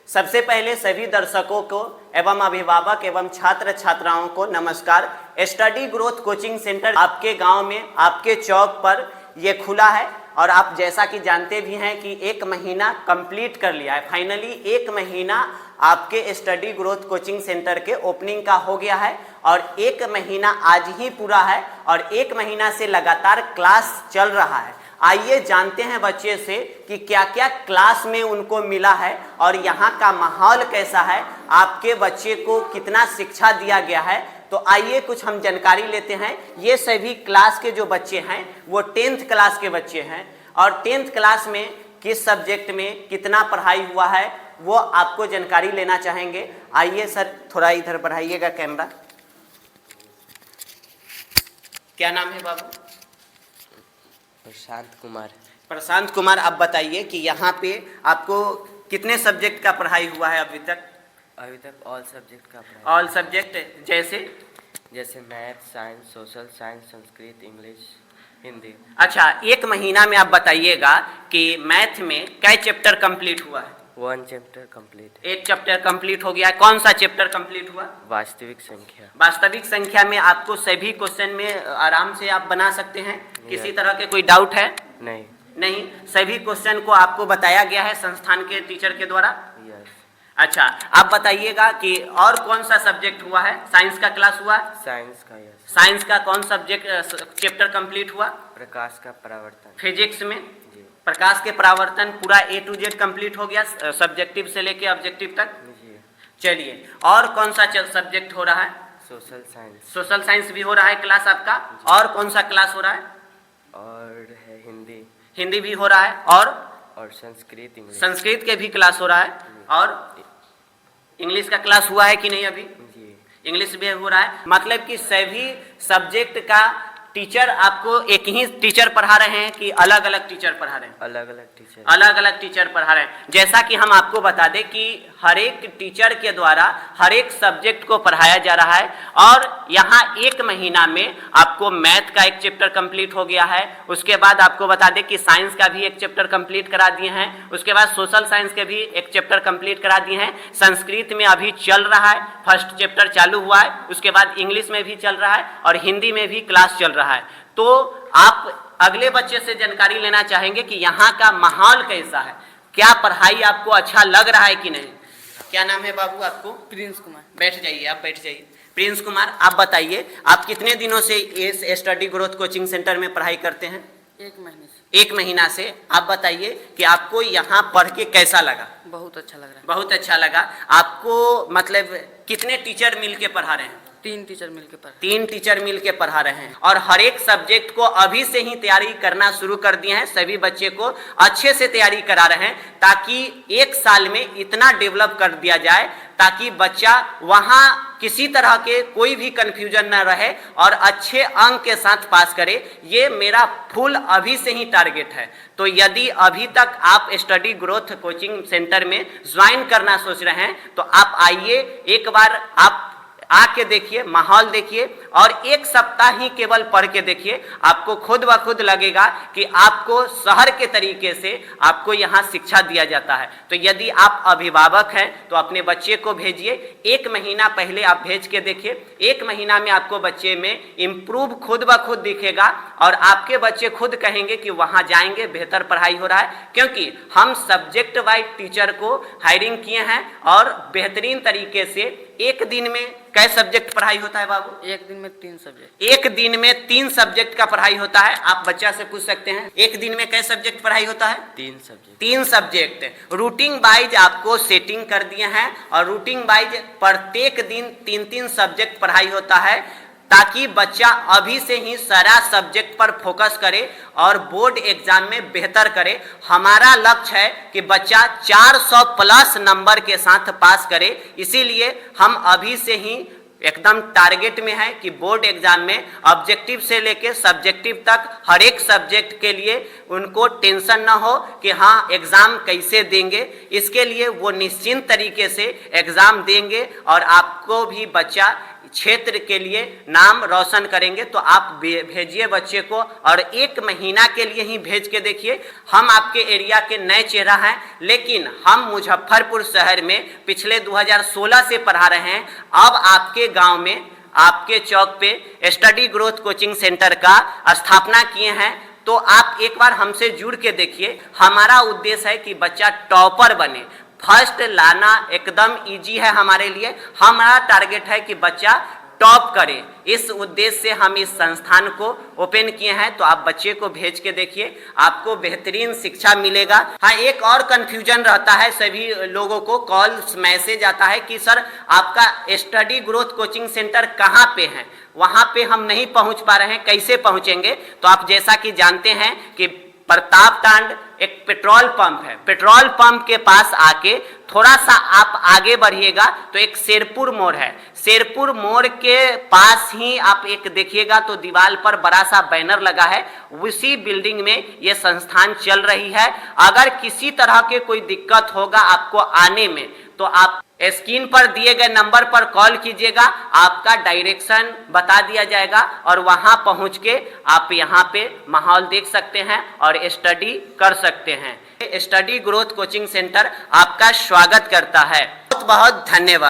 सबसे पहले सभी दर्शकों को एवं अभिभावक एवं छात्र छात्राओं को नमस्कार। स्टडी ग्रोथ कोचिंग सेंटर आपके गांव में, आपके चौक पर ये खुला है और आप जैसा कि जानते भी हैं कि 1 महीना कंप्लीट कर लिया है। फाइनली 1 महीना आपके स्टडी ग्रोथ कोचिंग सेंटर के ओपनिंग का हो गया है और 1 महीना आज ही पूरा है और 1 महीना से लगातार क्लास चल रहा है। आइए जानते हैं बच्चे से कि क्या क्या क्लास में उनको मिला है और यहाँ का माहौल कैसा है, आपके बच्चे को कितना शिक्षा दिया गया है। तो आइए कुछ हम जानकारी लेते हैं। ये सभी क्लास के जो बच्चे हैं वो 10th क्लास के बच्चे हैं और 10th क्लास में किस सब्जेक्ट में कितना पढ़ाई हुआ है वो आपको जानकारी लेना चाहेंगे। आइए सर, थोड़ा इधर बढ़ाइएगा कैमरा। क्या नाम है बाबू? प्रशांत कुमार। प्रशांत कुमार, आप बताइए कि यहाँ पे आपको कितने सब्जेक्ट का पढ़ाई हुआ है अभी तक? अभी तक ऑल सब्जेक्ट का पढ़ाई। ऑल सब्जेक्ट जैसे math, science, social science, Sanskrit, English, Hindi. अच्छा, 1 महीना में आप बताइएगा कि मैथ में कै चैप्टर कंप्लीट हुआ है? 1 चैप्टर कंप्लीट। 1 चैप्टर कंप्लीट हो गया है। कौन सा चैप्टर कंप्लीट हुआ? वास्तविक संख्या। वास्तविक संख्या में आपको सभी क्वेश्चन में आराम से आप बना सकते हैं? किसी तरह के कोई डाउट है? नहीं, सभी क्वेश्चन को आपको बताया गया है संस्थान के टीचर के द्वारा। यस। अच्छा, आप बताइएगा कि और कौन सा सब्जेक्ट हुआ है? साइंस का क्लास हुआ? साइंस का। यस। साइंस का कौन सब्जेक्ट चैप्टर कंप्लीट हुआ? प्रकाश का परावर्तन। फिजिक्स में जी। प्रकाश के परावर्तन पूरा A to Z कंप्लीट हो गया, सब्जेक्टिव से लेके ऑब्जेक्टिव तक। जी। चलिए, और कौन सा सब्जेक्ट हो रहा है? Social science. सोशल साइंस भी हो रहा है क्लास आपका। और कौन सा क्लास हो रहा है? और है हिंदी। हिंदी भी हो रहा है। और संस्कृत, इंग्लिश। संस्कृत के भी क्लास हो रहा है। और इंग्लिश का क्लास हुआ है कि नहीं अभी? जी। इंग्लिश भी हो रहा है। मतलब कि सभी सब्जेक्ट का टीचर आपको एक ही टीचर पढ़ा रहे हैं कि अलग अलग टीचर पढ़ा रहे हैं? अलग अलग टीचर। अलग अलग टीचर पढ़ा रहे हैं। जैसा कि हम आपको बता दें कि हर एक टीचर के द्वारा हर एक सब्जेक्ट को पढ़ाया जा रहा है और यहाँ 1 महीना में आपको मैथ का 1 चैप्टर कंप्लीट हो गया है। उसके बाद आपको बता दें कि साइंस का भी 1 चैप्टर कंप्लीट करा दिए हैं। उसके बाद सोशल साइंस के भी 1 चैप्टर कंप्लीट करा दिए हैं। संस्कृत में अभी चल रहा है, फर्स्ट चैप्टर चालू हुआ है। उसके बाद इंग्लिश में भी चल रहा है और हिंदी में भी क्लास चल रहा है। तो आप अगले बच्चे से जानकारी लेना चाहेंगे कि यहाँ का माहौल कैसा है, क्या पढ़ाई आपको अच्छा लग रहा है कि नहीं। क्या नाम है बाबू आपको? प्रिंस कुमार। बैठ जाइए, आप बैठ जाइए। प्रिंस कुमार, आप बताइए आप कितने दिनों से इस स्टडी ग्रोथ कोचिंग सेंटर में पढ़ाई करते हैं? 1 महीने से। 1 महीना से। आप बताइए कि आपको यहाँ पढ़ के कैसा लगा? बहुत अच्छा लग रहा है। बहुत अच्छा लगा। आपको मतलब कितने टीचर मिल के पढ़ा रहे हैं? 3 टीचर मिलकर पढ़ा। 3 टीचर मिलके पढ़ा रहे हैं और हर एक सब्जेक्ट को अभी से ही तैयारी करना शुरू कर दिए हैं। सभी बच्चे को अच्छे से तैयारी करा रहे हैं ताकि 1 साल में इतना डेवलप कर दिया जाए ताकि बच्चा वहाँ किसी तरह के कोई भी कंफ्यूजन न रहे और अच्छे अंक के साथ पास करे। ये मेरा फुल अभी से ही टारगेट है। तो यदि अभी तक आप स्टडी ग्रोथ कोचिंग सेंटर में ज्वाइन करना सोच रहे हैं तो आप आइए, एक बार आप आके देखिए, माहौल देखिए और 1 सप्ताह ही केवल पढ़ के देखिए। आपको खुद ब खुद लगेगा कि आपको शहर के तरीके से आपको यहाँ शिक्षा दिया जाता है। तो यदि आप अभिभावक हैं तो अपने बच्चे को भेजिए। 1 महीना पहले आप भेज के देखिए। 1 महीना में आपको बच्चे में इम्प्रूव खुद ब खुद दिखेगा और आपके बच्चे खुद कहेंगे कि वहाँ जाएंगे, बेहतर पढ़ाई हो रहा है। क्योंकि हम सब्जेक्ट वाइज टीचर को हायरिंग किए हैं और बेहतरीन तरीके से 1 दिन में कै सब्जेक्ट पढ़ाई होता है बाबू? 1 दिन में 3 सब्जेक्ट। 1 दिन में 3 सब्जेक्ट का पढ़ाई होता है। आप बच्चा से पूछ सकते हैं 1 दिन में कै सब्जेक्ट पढ़ाई होता है? 3 सब्जेक्ट। 3 सब्जेक्ट रूटीन वाइज आपको सेटिंग कर दिए हैं और रूटीन वाइज प्रत्येक दिन 3-3 सब्जेक्ट पढ़ाई होता है ताकि बच्चा अभी से ही सारा सब्जेक्ट पर फोकस करे और बोर्ड एग्जाम में बेहतर करे। हमारा लक्ष्य है कि बच्चा 400 प्लस नंबर के साथ पास करे। इसीलिए हम अभी से ही एकदम टारगेट में है कि बोर्ड एग्जाम में ऑब्जेक्टिव से लेके सब्जेक्टिव तक हर एक सब्जेक्ट के लिए उनको टेंशन ना हो कि हाँ एग्जाम कैसे देंगे। इसके लिए वो निश्चिंत तरीके से एग्जाम देंगे और आपको भी बच्चा क्षेत्र के लिए नाम रोशन करेंगे। तो आप भेजिए बच्चे को, और 1 महीना के लिए ही भेज के देखिए। हम आपके एरिया के नए चेहरा हैं, लेकिन हम मुजफ्फरपुर शहर में पिछले 2016 से पढ़ा रहे हैं। अब आपके गांव में, आपके चौक पे स्टडी ग्रोथ कोचिंग सेंटर का स्थापना किए हैं। तो आप एक बार हमसे जुड़ के देखिए। हमारा उद्देश्य है कि बच्चा टॉपर बने, फर्स्ट लाना एकदम इजी है हमारे लिए। हमारा टारगेट है कि बच्चा टॉप करे। इस उद्देश्य से हम इस संस्थान को ओपन किए हैं। तो आप बच्चे को भेज के देखिए, आपको बेहतरीन शिक्षा मिलेगा। हाँ, एक और कंफ्यूजन रहता है सभी लोगों को, कॉल मैसेज आता है कि सर आपका स्टडी ग्रोथ कोचिंग सेंटर कहाँ पे है, वहाँ पे हम नहीं पहुँच पा रहे हैं, कैसे पहुँचेंगे। तो आप जैसा कि जानते हैं कि प्रताप तांड एक पेट्रोल पंप है, पेट्रोल पंप के पास आके थोड़ा सा आप आगे बढ़िएगा तो एक शेरपुर मोड़ है। शेरपुर मोड़ के पास ही आप एक देखिएगा तो दीवार पर बड़ा सा बैनर लगा है, उसी बिल्डिंग में ये संस्थान चल रही है। अगर किसी तरह के कोई दिक्कत होगा आपको आने में, तो आप स्क्रीन पर दिए गए नंबर पर कॉल कीजिएगा, आपका डायरेक्शन बता दिया जाएगा और वहां पहुंच के आप यहां पे माहौल देख सकते हैं और स्टडी कर सकते हैं। स्टडी ग्रोथ कोचिंग सेंटर आपका स्वागत करता है। बहुत बहुत धन्यवाद।